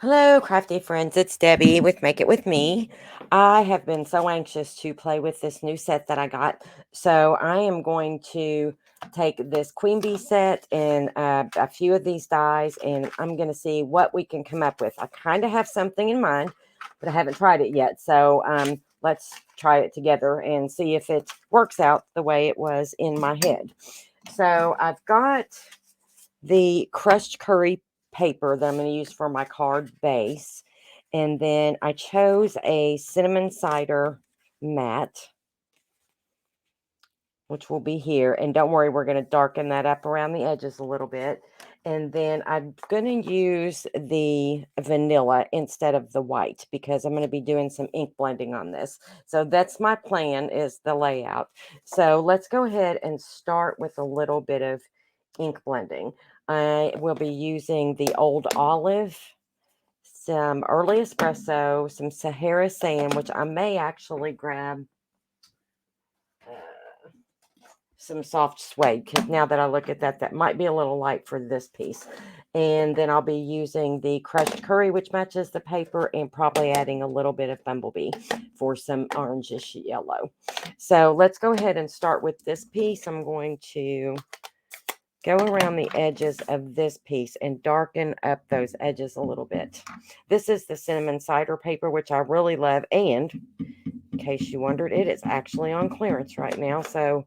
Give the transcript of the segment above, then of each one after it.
Hello, crafty friends. It's Debbie with Make It With Me. I have been so anxious to play with this new set that I got. So I am going to take this Queen Bee set and a few of these dies, and I'm going to see what we can come up with. I kind of have something in mind, but I haven't tried it yet. So let's try it together and see if it works out the way it was in my head. So I've got the crushed curry paper that I'm going to use for my card base. And then I chose a cinnamon cider matte, which will be here. And don't worry, we're going to darken that up around the edges a little bit. And then I'm going to use the vanilla instead of the white because I'm going to be doing some ink blending on this. So that's my plan, is the layout. So let's go ahead and start with a little bit of ink blending. I will be using the Old Olive, some early espresso, some Sahara sand, which I may actually grab some soft suede, because now that I look at that, that might be a little light for this piece. And then I'll be using the crushed curry, which matches the paper, and probably adding a little bit of bumblebee for some orangish yellow. So let's go ahead and start with this piece. I'm going to go around the edges of this piece and darken up those edges a little bit. This is the cinnamon cider paper, which I really love. And in case you wondered, it is actually on clearance right now. So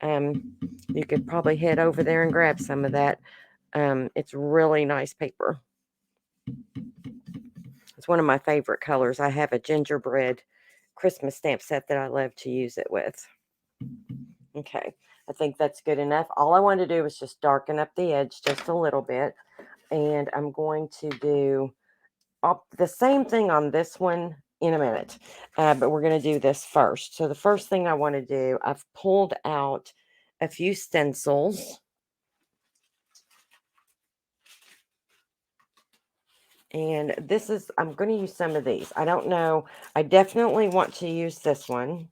you could probably head over there and grab some of that. It's really nice paper. It's one of my favorite colors. I have a gingerbread Christmas stamp set that I love to use it with. Okay, I think that's good enough. All I want to do is just darken up the edge just a little bit. And I'm going to do the same thing on this one in a minute. But we're going to do this first. So the first thing I want to do, I've pulled out a few stencils. And this is, I'm going to use some of these. I don't know. I definitely want to use this one.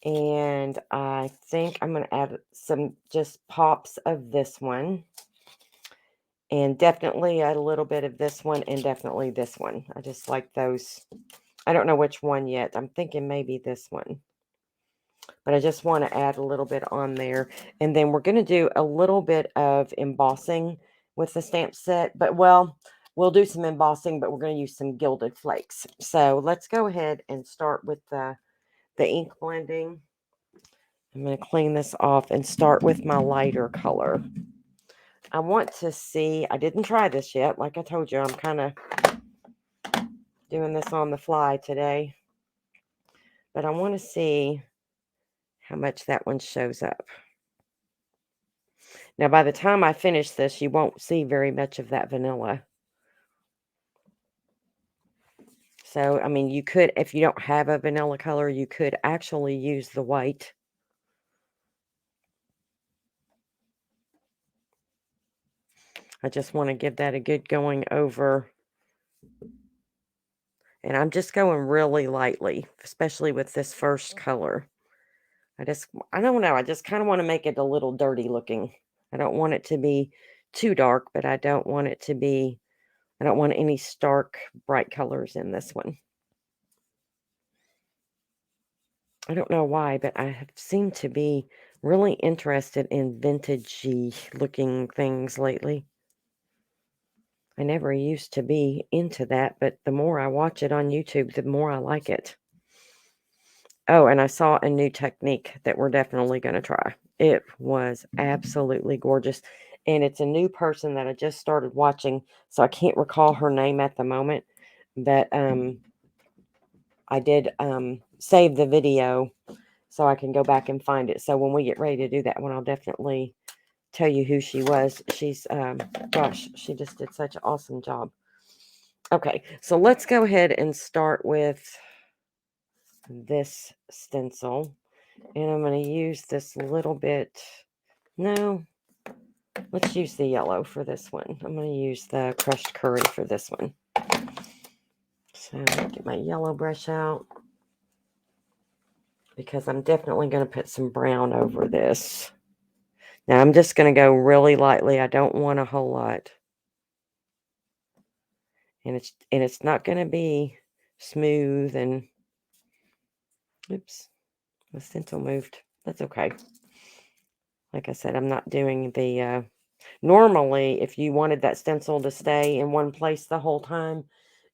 And I think I'm going to add some just pops of this one. And definitely add a little bit of this one and definitely this one. I just like those. I don't know which one yet. I'm thinking maybe this one. But I just want to add a little bit on there. And then we're going to do a little bit of embossing with the stamp set. But, well, we'll do some embossing, but we're going to use some gilded flakes. So let's go ahead and start with the ink blending. I'm going to clean this off and start with my lighter color. I want to see, I didn't try this yet. Like I told you, I'm kind of doing this on the fly today. But I want to see how much that one shows up. Now, by the time I finish this, you won't see very much of that vanilla. So, I mean, you could, if you don't have a vanilla color, you could actually use the white. I just want to give that a good going over. And I'm just going really lightly, especially with this first color. I don't know, I just kind of want to make it a little dirty looking. I don't want it to be too dark, but I don't want it to be, I don't want any stark, bright colors in this one. I don't know why, but I have seemed to be really interested in vintagey looking things lately. I never used to be into that, but the more I watch it on YouTube, the more I like it. Oh, and I saw a new technique that we're definitely going to try. It was absolutely gorgeous. And it's a new person that I just started watching, so I can't recall her name at the moment. But I did save the video so I can go back and find it. So when we get ready to do that one, I'll definitely tell you who she was. She's, gosh, she just did such an awesome job. Okay, so let's go ahead and start with this stencil. And I'm going to use this little bit. No, let's use the yellow for this one. I'm going to use the crushed curry for this one. So get my yellow brush out, because I'm definitely going to put some brown over this. Now I'm just going to go really lightly. I don't want a whole lot. And it's not going to be smooth and oops, the stencil moved. That's okay. Like I said, I'm not doing the normally if you wanted that stencil to stay in one place the whole time,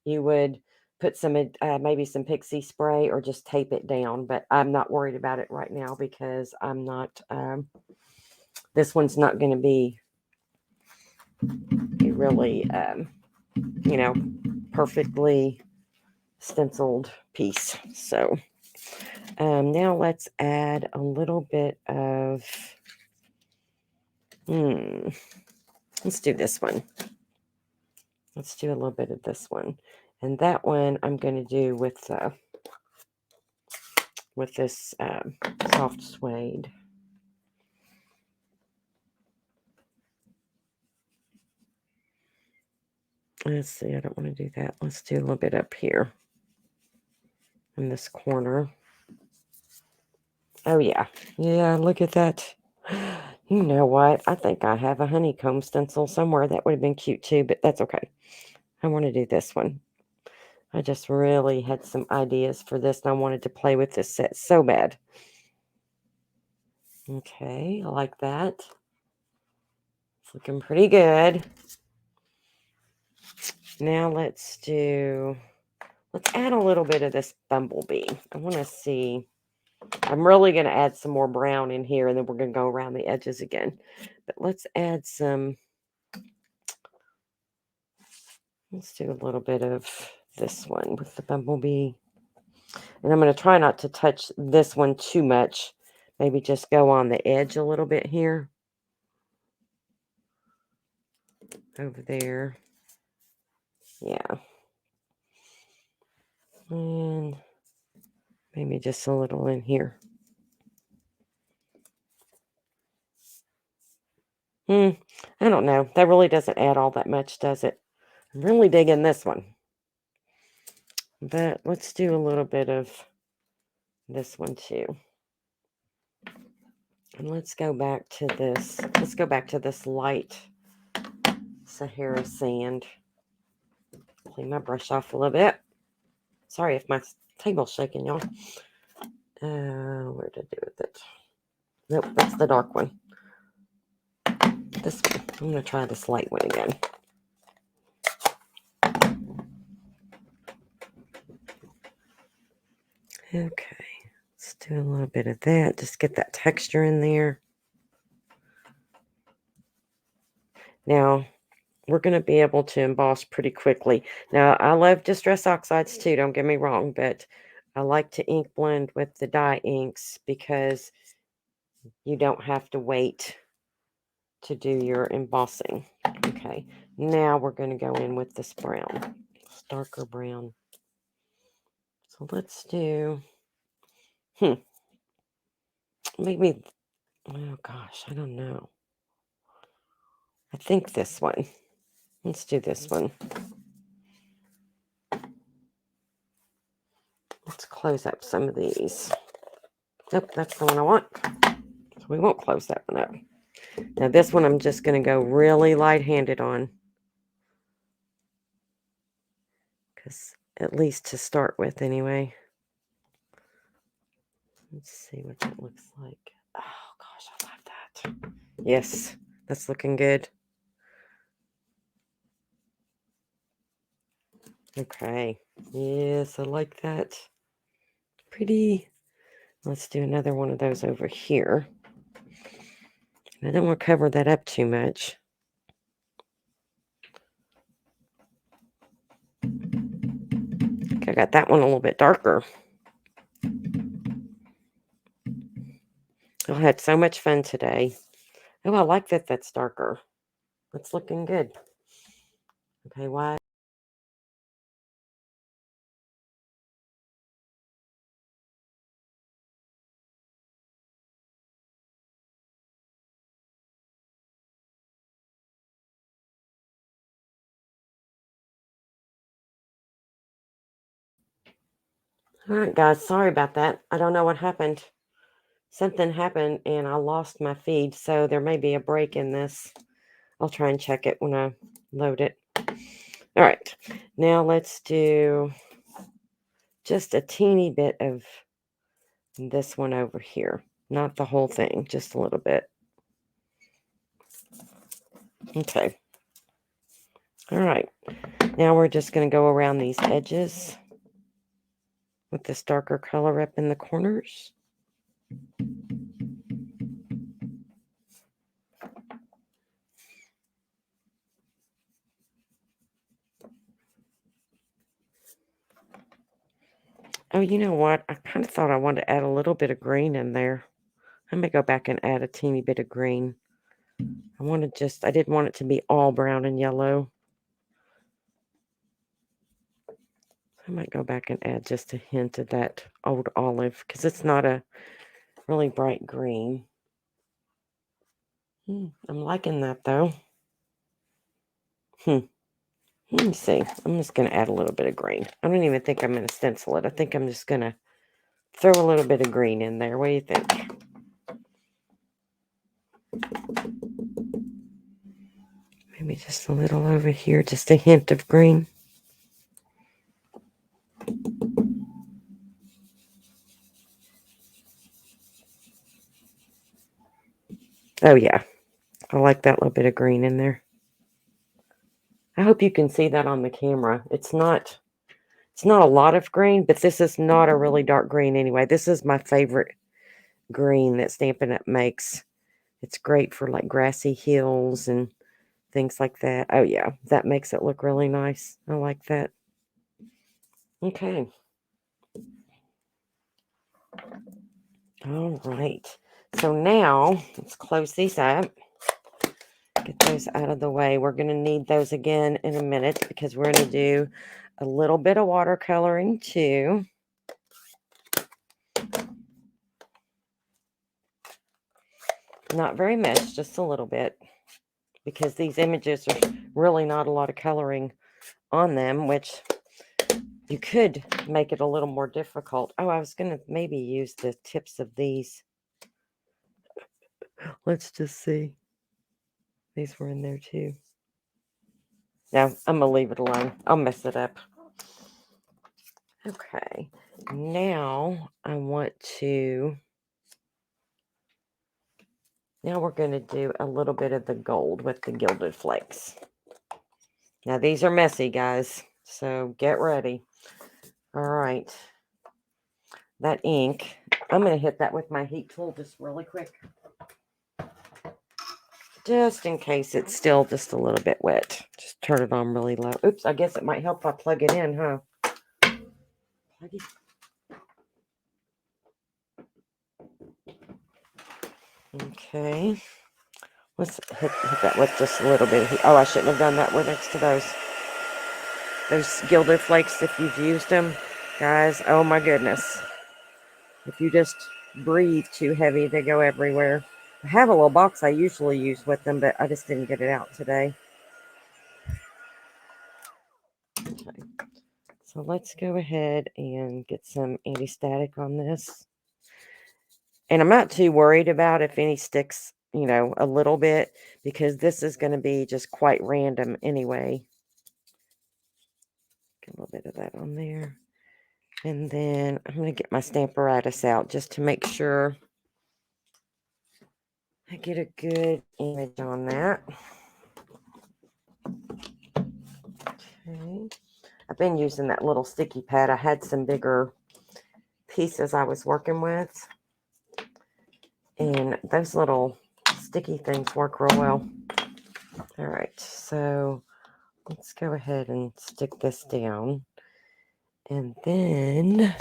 you would put some maybe some pixie spray or just tape it down, but I'm not worried about it right now because I'm not this one's not going to be a really you know, perfectly stenciled piece. So now let's add a little bit of let's do this one. Let's do a little bit of this one. And that one I'm going to do with this soft suede. Let's see, I don't want to do that. Let's do a little bit up here in this corner. Oh, yeah. Yeah, look at that. You know what? I think I have a honeycomb stencil somewhere. That would have been cute too, but that's okay. I want to do this one. I just really had some ideas for this, and I wanted to play with this set so bad. Okay, I like that. It's looking pretty good. Now let's add a little bit of this bumblebee. I want to see. I'm really going to add some more brown in here, and then we're going to go around the edges again. But let's add some. Let's do a little bit of this one with the bumblebee. And I'm going to try not to touch this one too much. Maybe just go on the edge a little bit here. Over there. Yeah. And maybe just a little in here. I don't know. That really doesn't add all that much, does it? I'm really digging this one. But let's do a little bit of this one too. And let's go back to this. Let's go back to this light Sahara sand. Clean my brush off a little bit. Sorry if my table's shaking, y'all. Where did I do with it? Nope, that's the dark one. This one. I'm going to try this light one again. Okay, let's do a little bit of that. Just get that texture in there. Now, we're going to be able to emboss pretty quickly. Now, I love Distress Oxides too, don't get me wrong, but I like to ink blend with the dye inks because you don't have to wait to do your embossing. Okay, now we're going to go in with this brown, this darker brown. So let's do, maybe, oh gosh, I don't know. I think this one. Let's do this one. Let's close up some of these. Nope, that's the one I want. So we won't close that one up. Now this one I'm just going to go really light-handed on. Because at least to start with anyway. Let's see what that looks like. Oh gosh, I love that. Yes, that's looking good. Okay. Yes, I like that. Pretty. Let's do another one of those over here. I don't want to cover that up too much. Okay, I got that one a little bit darker. I had so much fun today. Oh, I like that that's darker. It's looking good. Okay, why? All right, guys, sorry about that. I don't know what happened. Something happened and I lost my feed, so there may be a break in this. I'll try and check it when I load it. All right. Now let's do just a teeny bit of this one over here. Not the whole thing, just a little bit. Okay. All right. Now we're just going to go around these edges with this darker color up in the corners. Oh, you know what? I kind of thought I wanted to add a little bit of green in there. I'm going to go back and add a teeny bit of green. I didn't want it to be all brown and yellow. I might go back and add just a hint of that old olive because it's not a really bright green. I'm liking that though. Let me see. I'm just going to add a little bit of green. I don't even think I'm going to stencil it. I think I'm just going to throw a little bit of green in there. What do you think? Maybe just a little over here, just a hint of green. Oh yeah, I like that little bit of green in there. I hope you can see that on the camera. It's not a lot of green, but this is not a really dark green anyway. This is my favorite green that Stampin' Up! Makes. It's great for like grassy hills and things like that. Oh yeah, that makes it look really nice. I like that. Okay. All right. So now let's close these up. Get those out of the way. We're going to need those again in a minute because we're going to do a little bit of watercoloring too. Not very much, just a little bit, because these images are really not a lot of coloring on them, which you could make it a little more difficult. Oh, I was going to maybe use the tips of these. Let's just see. These were in there too. No, I'm going to leave it alone. I'll mess it up. Okay. Now we're going to do a little bit of the gold with the gilded flakes. Now these are messy, guys, so get ready. All right. That ink, I'm going to hit that with my heat tool just really quick. Just in case it's still just a little bit wet. Just turn it on really low. Oops, I guess it might help if I plug it in, huh? Plug it. Okay. Let's hit that with just a little bit of heat. Oh, I shouldn't have done that. We're next to those gilded flakes if you've used them. Guys, oh my goodness. If you just breathe too heavy, they go everywhere. I have a little box I usually use with them, but I just didn't get it out today. Okay. So let's go ahead and get some anti-static on this. And I'm not too worried about if any sticks, a little bit, because this is going to be just quite random anyway. Get a little bit of that on there. And then I'm going to get my Stamparatus out just to make sure I get a good image on that. Okay. I've been using that little sticky pad. I had some bigger pieces I was working with. And those little sticky things work real well. All right. So let's go ahead and stick this down. And then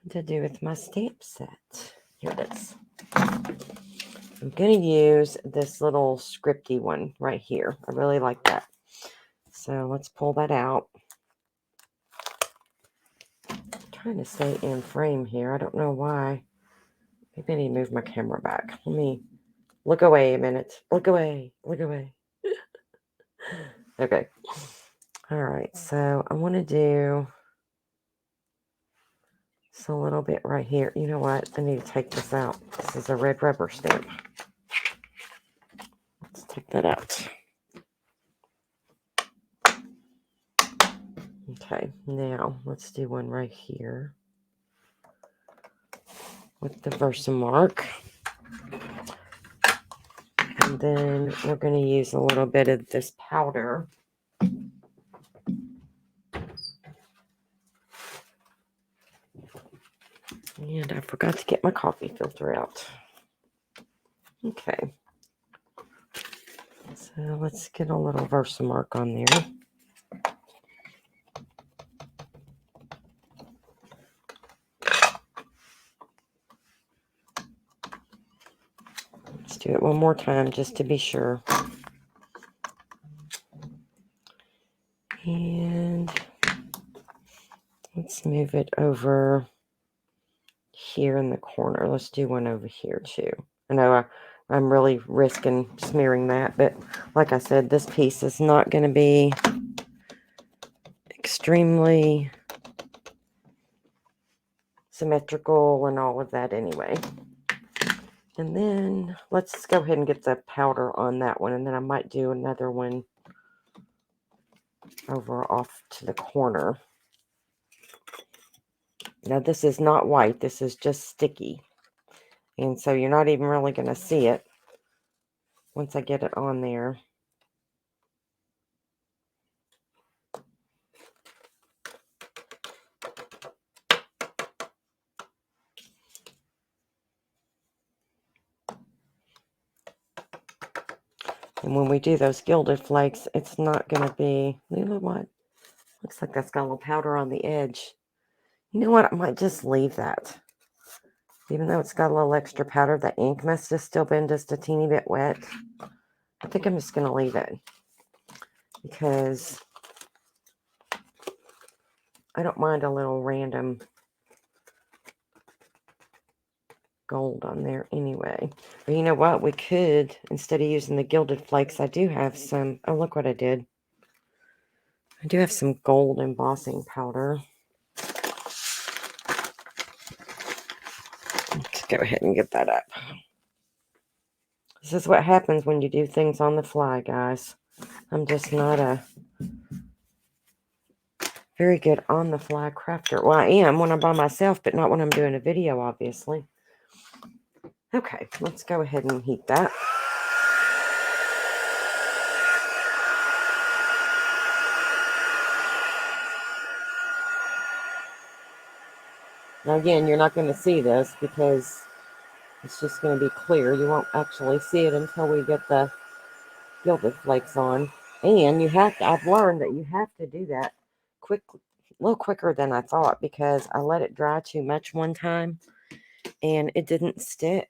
what to do with my stamp set. Here it is. I'm going to use this little scripty one right here. I really like that. So let's pull that out. I'm trying to stay in frame here. I don't know why. Maybe I need to move my camera back. Let me look away a minute. Look away. Look away. Okay. All right. So I want to do just a little bit right here. You know what? I need to take this out. This is a red rubber stamp. Let's take that out. Okay, now let's do one right here with the Versamark. And then we're going to use a little bit of this powder. And I forgot to get my coffee filter out. Okay. So let's get a little Versamark on there. Let's do it one more time just to be sure. And let's move it over here in the corner. Let's do one over here too. I know I'm really risking smearing that, but like I said, this piece is not going to be extremely symmetrical and all of that anyway. And then let's go ahead and get the powder on that one, and then I might do another one over off to the corner. Now this is not white, this is just sticky, and so you're not even really going to see it once I get it on there. And when we do those gilded flakes, it's not going to be, you know what? Looks like that's got a little powder on the edge. You know what? I might just leave that. Even though it's got a little extra powder, the ink must have still been just a teeny bit wet. I think I'm just going to leave it because I don't mind a little random gold on there anyway. But you know what? We could, instead of using the gilded flakes, I do have some. Oh, look what I did. I do have some gold embossing powder. Let's go ahead and get that up. This is what happens when you do things on the fly, guys. I'm just not a very good on the fly crafter. Well, I am when I'm by myself, but not when I'm doing a video, obviously. Okay, let's go ahead and heat that. Now again, you're not going to see this because it's just going to be clear. You won't actually see it until we get the gilded flakes on. And you have to, I've learned that you have to do that quick, a little quicker than I thought, because I let it dry too much one time and it didn't stick.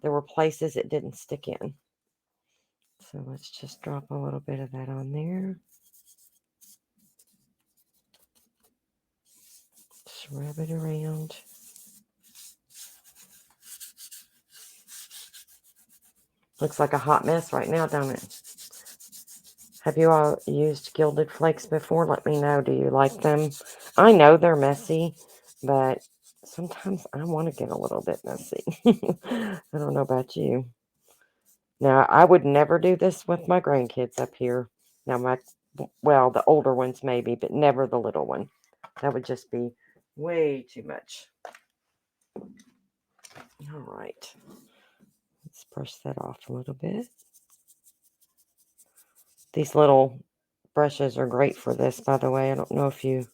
There were places it didn't stick in. So let's just drop a little bit of that on there. Just rub it around. Looks like a hot mess right now, don't it? Have you all used gilded flakes before? Let me know. Do you like them? I know they're messy, but sometimes I want to get a little bit messy. I don't know about you. Now, I would never do this with my grandkids up here. Now, well, the older ones maybe, but never the little one. That would just be way too much. All right. Let's brush that off a little bit. These little brushes are great for this, by the way. I don't know if you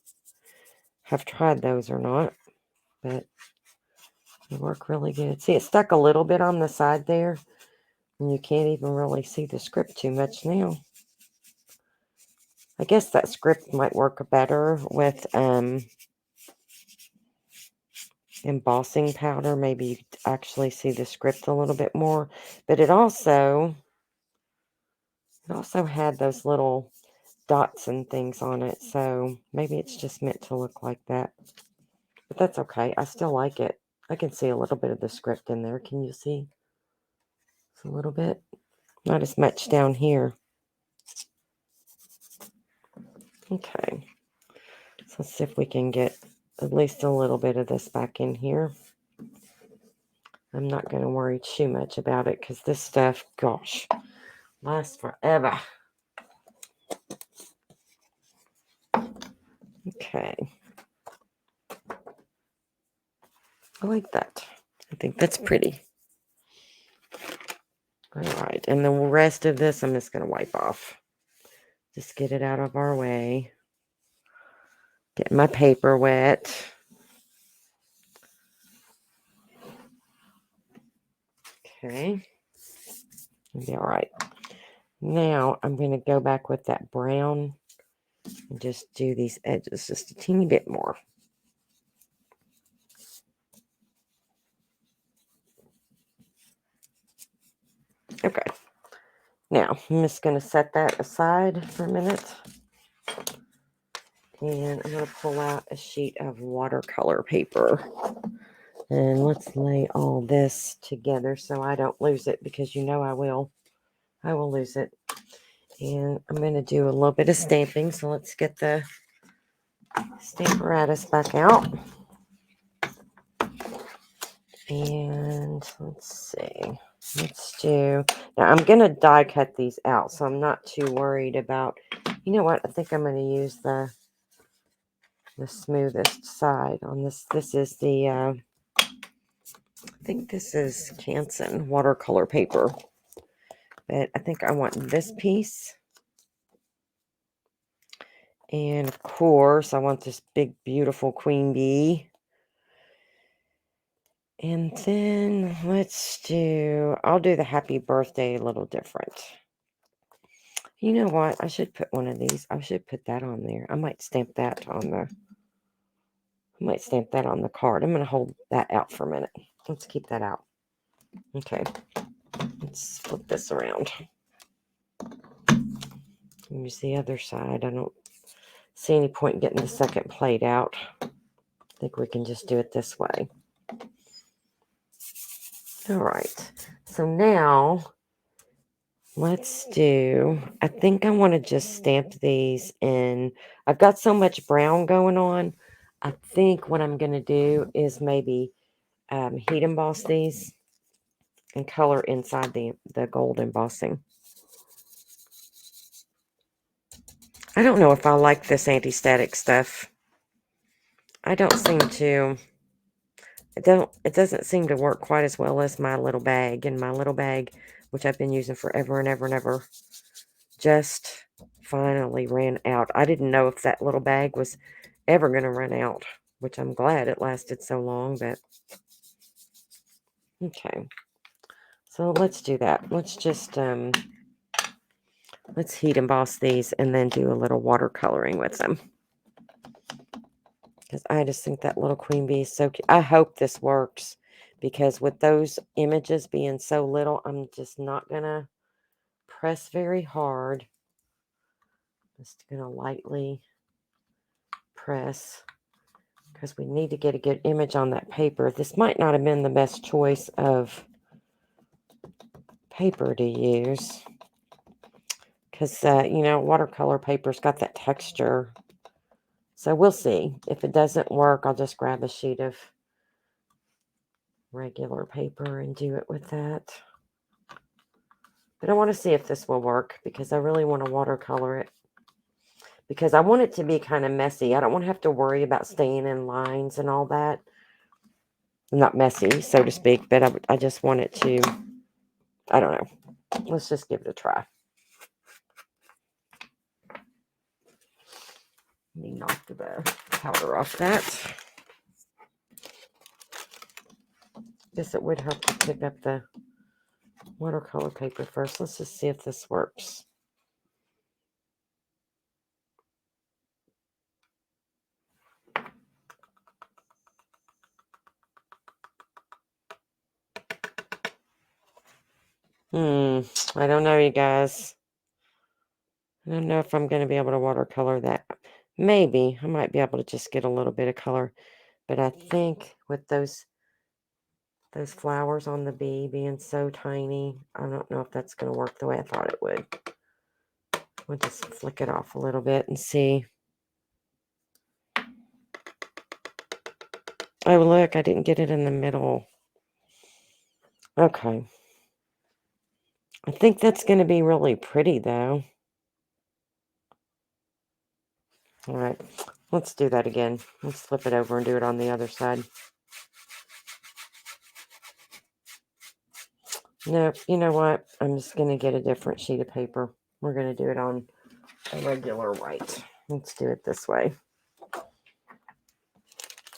have tried those or not, but they work really good. See, it stuck a little bit on the side there, and you can't even really see the script too much now. I guess that script might work better with embossing powder. Maybe you could actually see the script a little bit more, but it also had those little dots and things on it, so maybe it's just meant to look like that. But that's okay. I still like it. I can see a little bit of the script in there. Can you see? It's a little bit. Not as much down here. Okay. So let's see if we can get at least a little bit of this back in here. I'm not going to worry too much about it because this stuff, gosh, lasts forever. Okay. I like that. I think that's pretty. All right. And the rest of this, I'm just going to wipe off. Just get it out of our way. Get my paper wet. Okay. Be all right. Now I'm going to go back with that brown and just do these edges just a teeny bit more. Okay. Now I'm just going to set that aside for a minute. And I'm going to pull out a sheet of watercolor paper. And let's lay all this together so I don't lose it, because you know I will. I will lose it. And I'm going to do a little bit of stamping. So let's get the Stamparatus back out. And let's see. Let's do, now I'm going to die cut these out, so I'm not too worried about, you know what, I think I'm going to use the smoothest side on this. This is the, I think this is Canson watercolor paper, but I think I want this piece. And of course, I want this big, beautiful queen bee. And then I'll do the happy birthday a little different. You know what? I should put one of these. I should put that on there. I might stamp that on the card. I'm going to hold that out for a minute. Let's keep that out. Okay. Let's flip this around. Use the other side. I don't see any point in getting the second plate out. I think we can just do it this way. All right. So now I think I want to just stamp these in. I've got so much brown going on. I think what I'm going to do is maybe heat emboss these and color inside the gold embossing. I don't know if I like this anti-static stuff. I don't seem to. It doesn't seem to work quite as well as my little bag. And my little bag, which I've been using forever and ever and ever, just finally ran out. I didn't know if that little bag was ever going to run out, which I'm glad it lasted so long. But okay, so let's do that. Let's just let's heat emboss these and then do a little watercoloring with them. Because I just think that little queen bee is so cute. I hope this works, because with those images being so little, I'm just not going to press very hard. Just going to lightly press, because we need to get a good image on that paper. This might not have been the best choice of paper to use, because, watercolor paper's got that texture. So we'll see. If it doesn't work, I'll just grab a sheet of regular paper and do it with that. But I want to see if this will work, because I really want to watercolor it. Because I want it to be kind of messy. I don't want to have to worry about staying in lines and all that. Not messy, so to speak, but I just want it to, I don't know. Let's just give it a try. Let me knock the powder off that. Guess it would help to pick up the watercolor paper first. Let's just see if this works. I don't know, you guys. I don't know if I'm going to be able to watercolor that. Maybe. I might be able to just get a little bit of color. But I think with those flowers on the bee being so tiny, I don't know if that's going to work the way I thought it would. We'll just flick it off a little bit and see. Oh, look, I didn't get it in the middle. Okay. I think that's going to be really pretty, though. All right. Let's do that again. Let's flip it over and do it on the other side. No, you know what? I'm just going to get a different sheet of paper. We're going to do it on a regular white. Let's do it this way.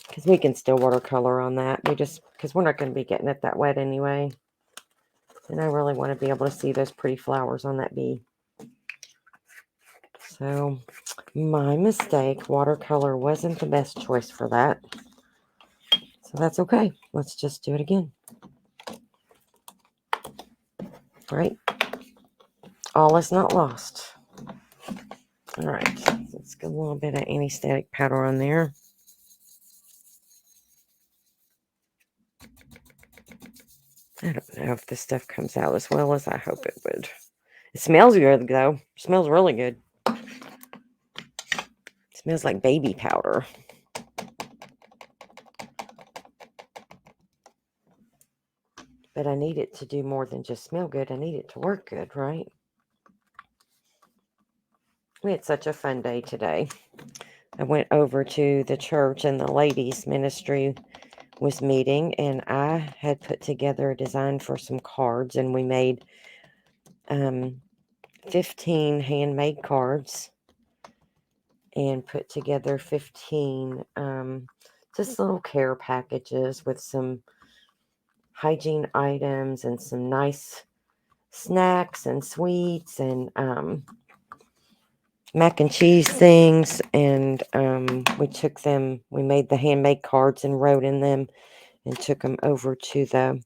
Because we can still watercolor on that. Because we're not going to be getting it that wet anyway. And I really want to be able to see those pretty flowers on that bee. So, my mistake. Watercolor wasn't the best choice for that. So that's okay. Let's just do it again. Right? All is not lost. All right. Let's get a little bit of anti-static powder on there. I don't know if this stuff comes out as well as I hope it would. It smells good, though. It smells really good. It smells like baby powder. But I need it to do more than just smell good. I need it to work good, right? We had such a fun day today. I went over to the church and the ladies' ministry was meeting, and I had put together a design for some cards, and we made 15 handmade cards and put together 15 just little care packages with some hygiene items and some nice snacks and sweets and mac and cheese things. And we made the handmade cards and wrote in them and took them over to the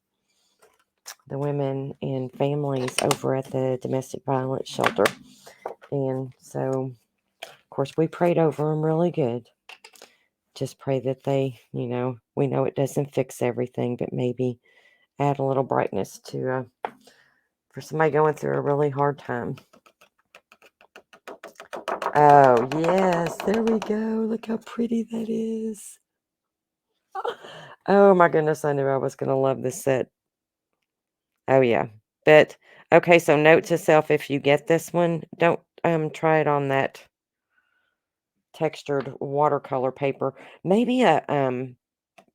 women and families over at the domestic violence shelter. And so, of course, we prayed over them really good. Just pray that they, we know it doesn't fix everything, but maybe add a little brightness to for somebody going through a really hard time. Oh, yes, there we go. Look how pretty that is. Oh my goodness, I knew I was going to love this set. Oh yeah. But okay, so note to self, if you get this one, don't try it on that textured watercolor paper. Maybe a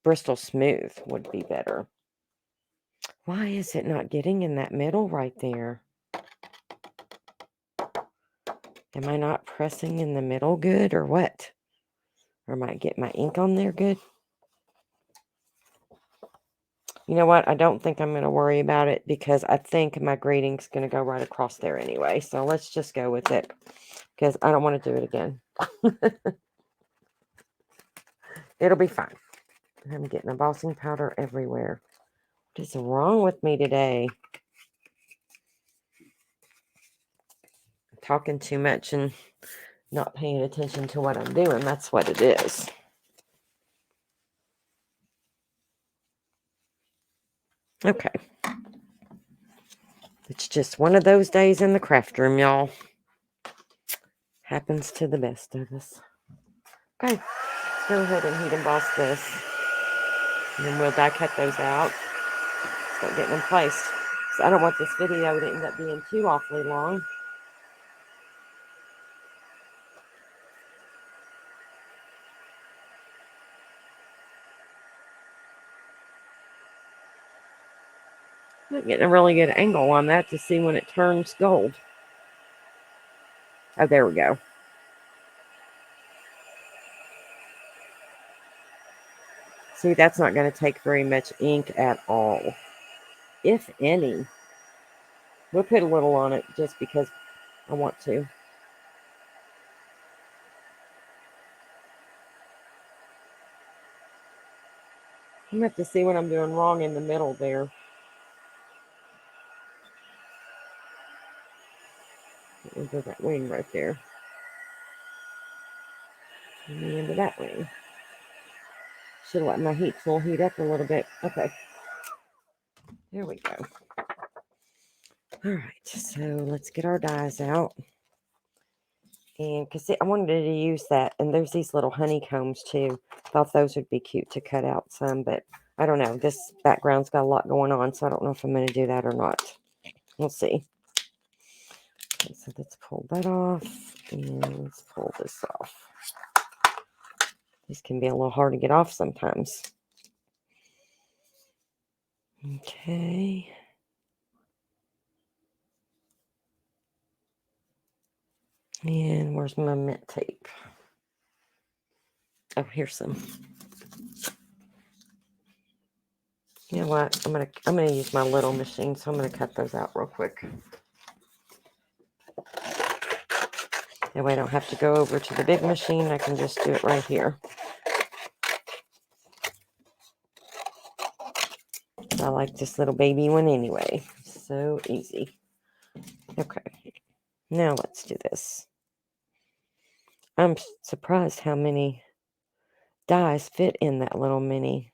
Bristol Smooth would be better. Why is it not getting in that middle right there? Am I not pressing in the middle good or what? Or am I getting my ink on there good? You know what? I don't think I'm going to worry about it because I think my grading's going to go right across there anyway. So let's just go with it because I don't want to do it again. It'll be fine. I'm getting embossing powder everywhere. What is wrong with me today? I'm talking too much and not paying attention to what I'm doing. That's what it is. Okay. It's just one of those days in the craft room, y'all. Happens to the best of us. Okay, let's go ahead and heat emboss this. And then we'll die cut those out. Start getting them placed. So I don't want this video to end up being too awfully long. I'm getting a really good angle on that to see when it turns gold. Oh, there we go. See, that's not going to take very much ink at all, if any. We'll put a little on it just because I want to. I'm going to have to see what I'm doing wrong in the middle there. We'll do that wing right there. And the end of that wing. Should have let my heat tool heat up a little bit. Okay. There we go. All right. So let's get our dies out. And because I wanted to use that. And there's these little honeycombs too. Thought those would be cute to cut out some. But I don't know. This background's got a lot going on. So I don't know if I'm going to do that or not. We'll see. Okay, so let's pull that off. And let's pull this off. These can be a little hard to get off sometimes. Okay. And where's my mint tape? Oh, here's some. You know what? I'm gonna use my little machine, so I'm gonna cut those out real quick. That way I don't have to go over to the big machine. I can just do it right here. I like this little baby one anyway. So easy. Okay. Now let's do this. I'm surprised how many dies fit in that little mini.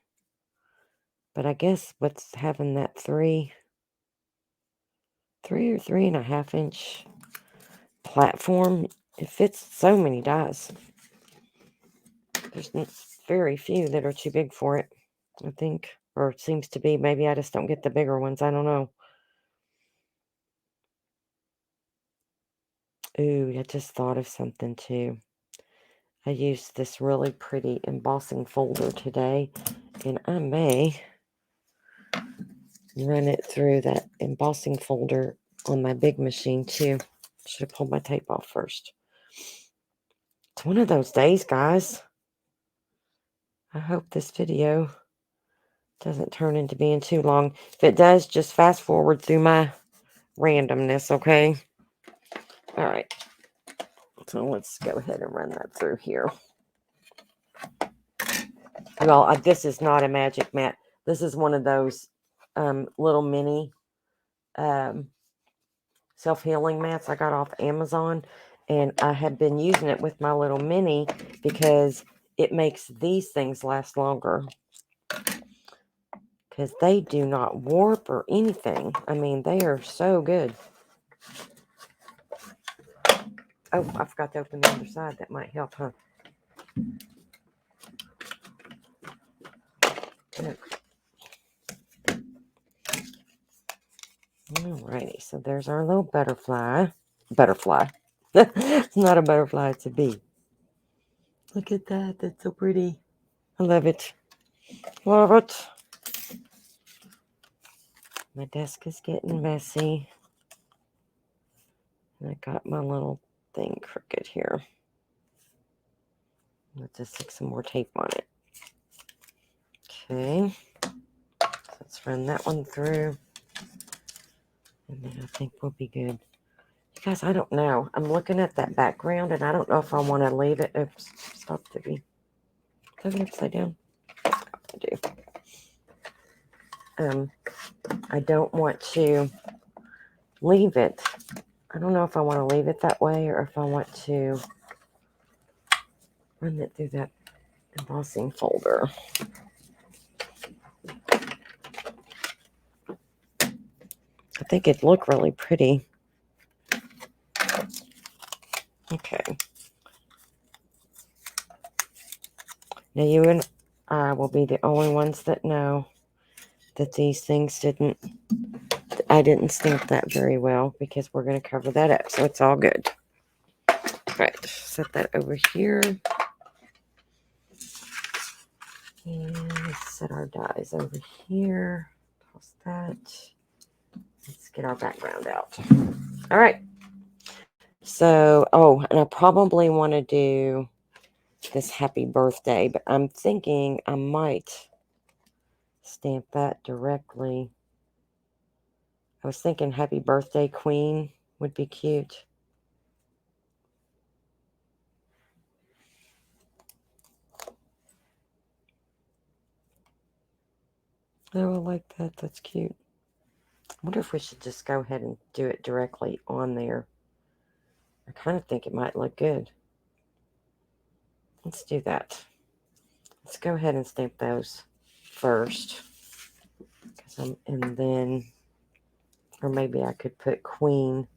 But I guess what's having that 3 or 3.5 inch platform, it fits so many dies. There's very few that are too big for it, I think. Or it seems to be. Maybe I just don't get the bigger ones. I don't know. Ooh, I just thought of something too. I used this really pretty embossing folder today, and I may run it through that embossing folder on my big machine too. Should have pulled my tape off first. It's one of those days, guys. I hope this video doesn't turn into being too long. If it does, just fast forward through my randomness, okay? All right. So let's go ahead and run that through here. Well, this is not a magic mat. This is one of those little mini self-healing mats I got off Amazon. And I have been using it with my little mini because it makes these things last longer. Because they do not warp or anything. I mean, they are so good. Oh, I forgot to open the other side. That might help, huh? Alrighty, so there's our little butterfly. Butterfly. It's not a butterfly, it's a bee. Look at that. That's so pretty. I love it. Love it. My desk is getting messy. And I got my little thing crooked here. Let's just stick some more tape on it. Okay. So let's run that one through. And then I think we'll be good. You guys, I don't know. I'm looking at that background and I don't know if I want to leave it. Oops. Stop, Debbie. Is it upside down? I do. I don't want to leave it. I don't know if I want to leave it that way or if I want to run it through that embossing folder. I think it'd look really pretty. Okay. Now you and I will be the only ones that know that these things I didn't stamp that very well because we're going to cover that up. So it's all good. All right. Set that over here. And set our dies over here. Toss that. Let's get our background out. All right. So, and I probably want to do this happy birthday, but I'm thinking I might stamp that directly. I was thinking happy birthday queen would be cute. Oh, I like that. That's cute. I wonder if we should just go ahead and do it directly on there. I kind of think it might look good. Let's do that. Let's go ahead and stamp those first. And then, or maybe I could put queen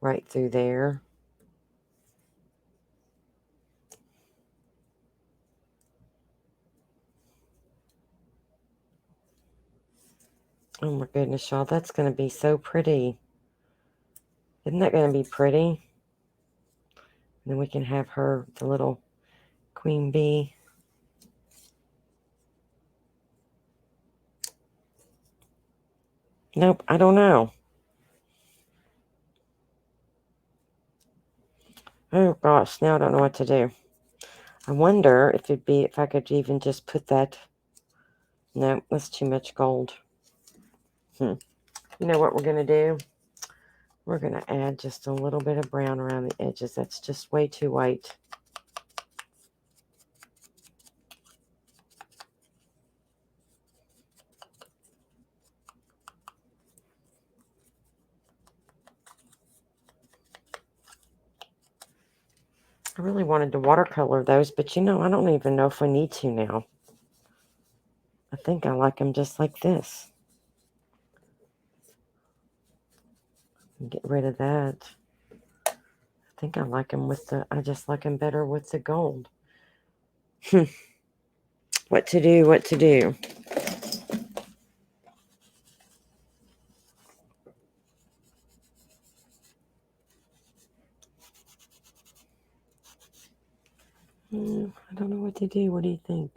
right through there. Oh my goodness, y'all. That's going to be so pretty. Isn't that going to be pretty? And then we can have her, the little queen bee. Nope, I don't know. Oh gosh, now I don't know what to do. I wonder if I could even just put that. No, that's too much gold. You know what we're going to do? We're going to add just a little bit of brown around the edges. That's just way too white. I really wanted to watercolor those, but I don't even know if we need to now. I think I like them just like this. Get rid of that. I think I like them I just like them better with the gold. What to do, what to do. I don't know what to do. What do you think?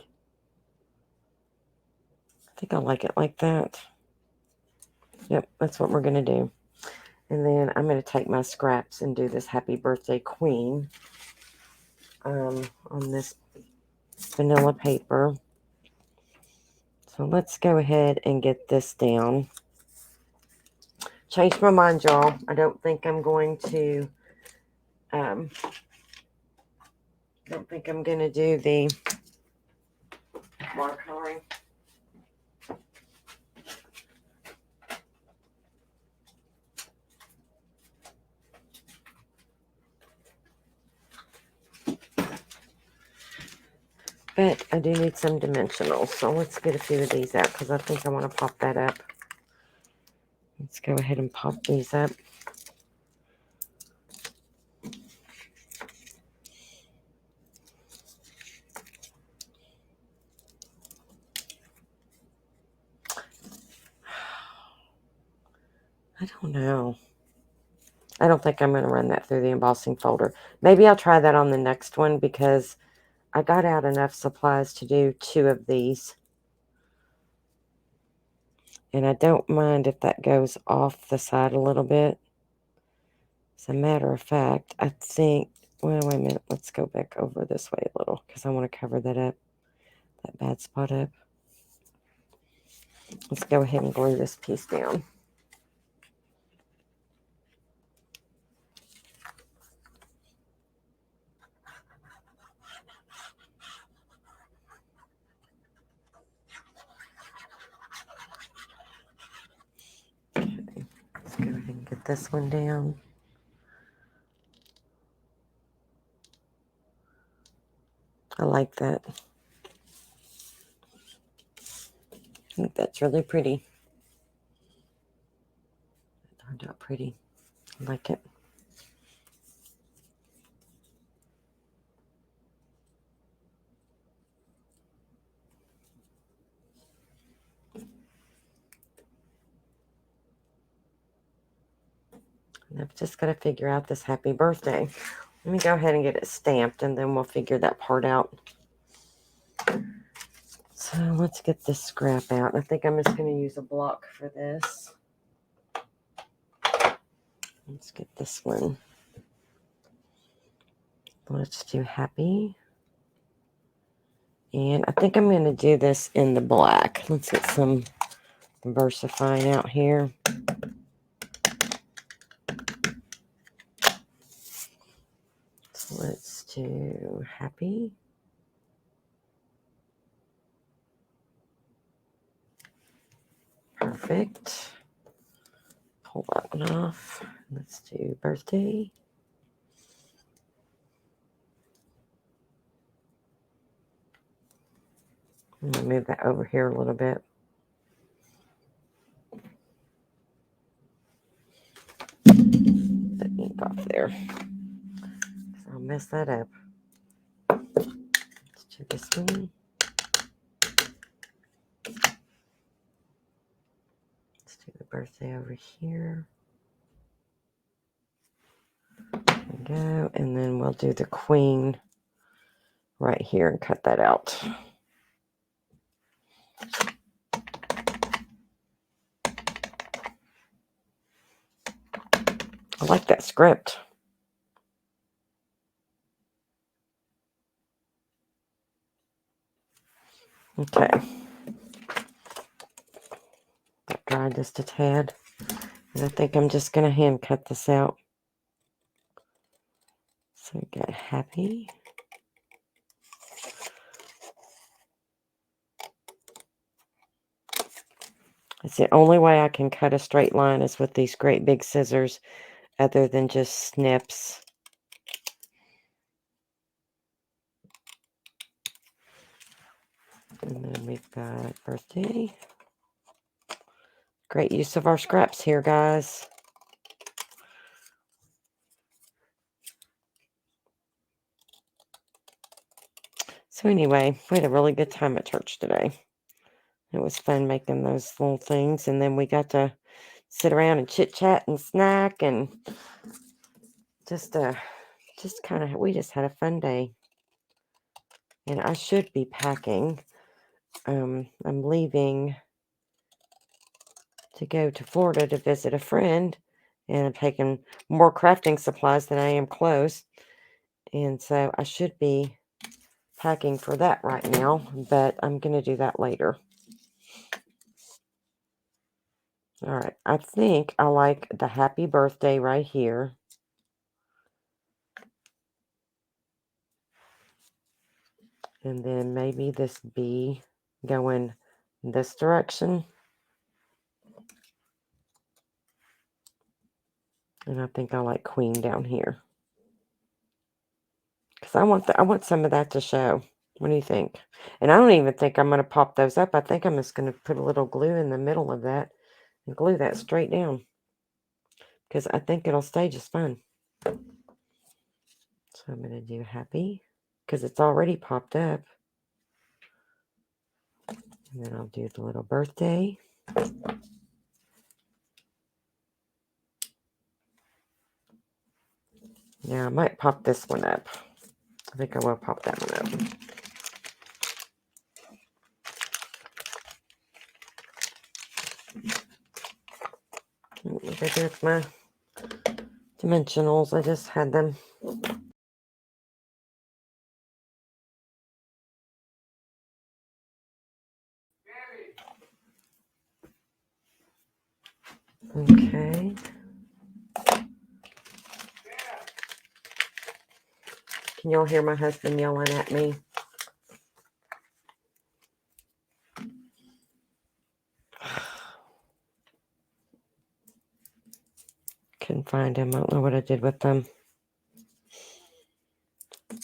I think I like it like that. Yep, that's what we're going to do. And then I'm going to take my scraps and do this Happy Birthday Queen on this vanilla paper. So let's go ahead and get this down. Changed my mind, y'all. I don't think I'm going to do the watercoloring. But I do need some dimensionals. So let's get a few of these out because I think I want to pop that up. Let's go ahead and pop these up. I don't know. I don't think I'm going to run that through the embossing folder. Maybe I'll try that on the next one because I got out enough supplies to do 2 of these. And I don't mind if that goes off the side a little bit. As a matter of fact, I think, well, wait a minute. Let's go back over this way a little because I want to cover that up, that bad spot up. Let's go ahead and glue this piece down. Okay, let's go ahead and get this one down. I like that. I think that's really pretty. It turned out pretty. I like it. And I've just got to figure out this happy birthday. Let me go ahead and get it stamped and then we'll figure that part out. So let's get this scrap out. I think I'm just going to use a block for this. Let's get this one. Let's do happy. And I think I'm going to do this in the black. Let's get some VersaFine out here. So let's do happy. Perfect. Pull that one off. Let's do birthday. I'm going to move that over here a little bit. The ink off there. I'll mess that up. Let's do this one. Let's do the birthday over here. There we go. And then we'll do the queen right here and cut that out. I like that script. Okay. That dried just a tad. And I think I'm just going to hand cut this out. So we got happy. It's the only way I can cut a straight line is with these great big scissors, other than just snips. And then we've got birthday. Great use of our scraps here, guys. So anyway, we had a really good time at church today. It was fun making those little things, and then we got to sit around and chit chat and snack, and just kind of, we just had a fun day. And I should be packing. I'm leaving to go to Florida to visit a friend, and I'm taking more crafting supplies than I am clothes. And so I should be packing for that right now, but I'm going to do that later. All right, I think I like the happy birthday right here. And then maybe this B going this direction. And I think I like queen down here. Because I want some of that to show. What do you think? And I don't even think I'm going to pop those up. I think I'm just going to put a little glue in the middle of that and glue that straight down. Because I think it'll stay just fine. So I'm going to do happy. Because it's already popped up. And then I'll do the little birthday. Now I might pop this one up. I think I will pop that one up. Right there's my dimensionals. I just had them. Okay. Can y'all hear my husband yelling at me? Couldn't find him. I don't know what I did with them.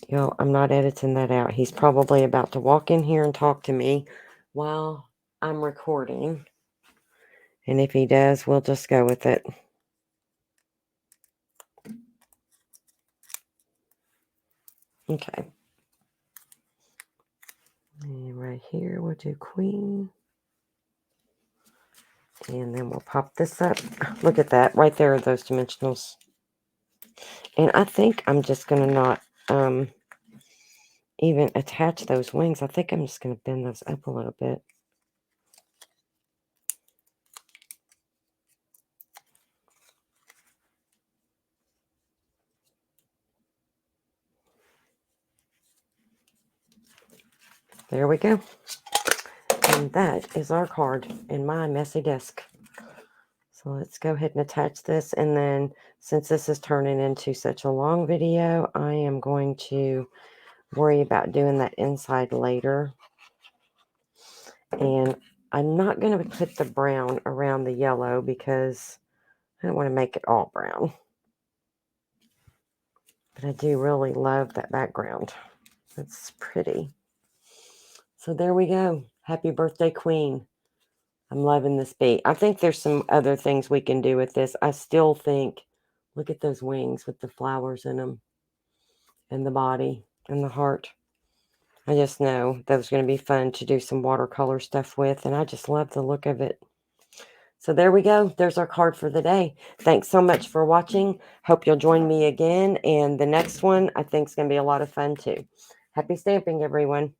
Yo, I'm not editing that out. He's probably about to walk in here and talk to me while I'm recording. And if he does, we'll just go with it. Okay. And right here, we'll do queen. And then we'll pop this up. Look at that. Right there are those dimensionals. And I think I'm just going to not even attach those wings. I think I'm just going to bend those up a little bit. There we go. And that is our card in my messy desk. So let's go ahead and attach this. And then since this is turning into such a long video, I am going to worry about doing that inside later. And I'm not going to put the brown around the yellow because I don't want to make it all brown. But I do really love that background. It's pretty. So there we go. Happy birthday, Queen. I'm loving this bee. I think there's some other things we can do with this. I still think, look at those wings with the flowers in them and the body and the heart. I just know that was going to be fun to do some watercolor stuff with, and I just love the look of it. So there we go. There's our card for the day. Thanks so much for watching. Hope you'll join me again. And the next one I think is going to be a lot of fun too. Happy stamping, everyone.